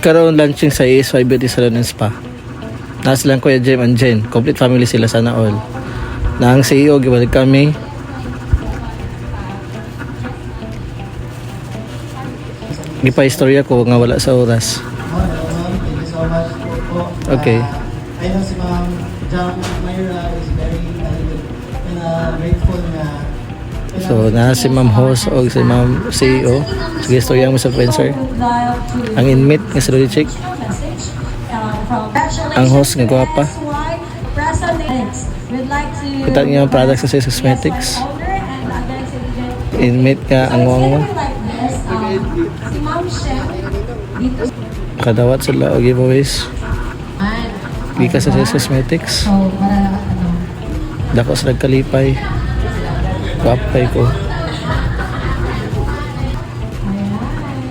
Karoon launching sa ESY Beauty Salon and Spa. Nas lang Kuya Jem and Jen. Complete family sila sana all. Na ang CEO gibalik kami. Gipa-istorya ko nga wala sa oras. Thank you so much po. Okay. I know si Ma'am Jam Myra is very grateful na So, na si Ma'am Host o si Ma'am CEO. Sige, istorya mo sa influencer. Ang inmate nga si Lodi Chick. Ang host nga gwapa. Kita niyo ang products sa cosmetics. Inmate nga ang wangwa. Kadawat sila o giveaways. Gika sa cosmetics. Dako sa nagkalipay. Wapay ko.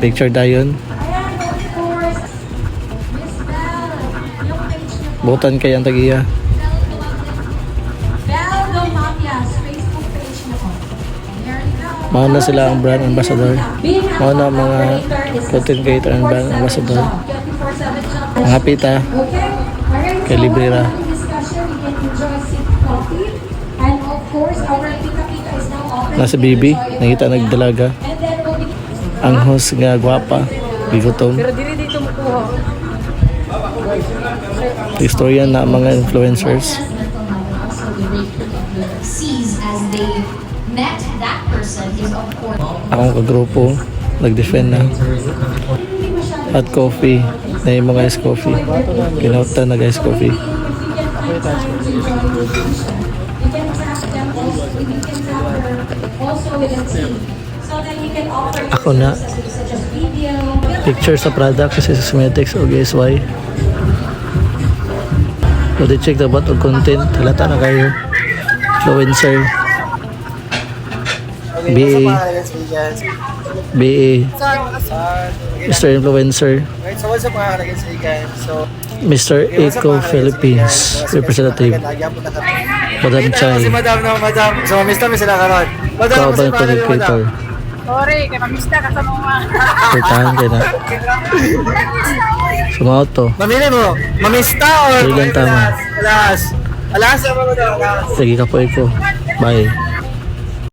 Picture dayon. Butan kay ang tagiya. Mao na sila ang brand ambassador. Mao na mga content creator and brand ambassador. Mga pita. Kay Librera. Nasa Bibi, nakita nagdalaga. Ang host nga gwapa, bigutom. Pero diri dito mo kuha. Istorya na mga influencers. Sees as they met that person is of course. Akong kagrupo, nag-defend na. At coffee, na yung mga ice coffee. Kinauta na guys coffee. Ako na. Picture sa product sa cosmetics o GSY. Pwede check dapat o content. Halata na kayo. Influencer. BA. BA. Mr. Influencer. So what's up mga kaibigan? So Mr. Eco Philippines Representative. Madam Chai. si Madam na Madam. So mamiss kami sila karon. Madam, Kauban content creator. Sorry, kay mamista ka sa mga. Pertahan ka na. Sumaoto. Mamili mo, mamista or Sige, tama. alas. Alas, alas. Sige ka po Eco. Bye.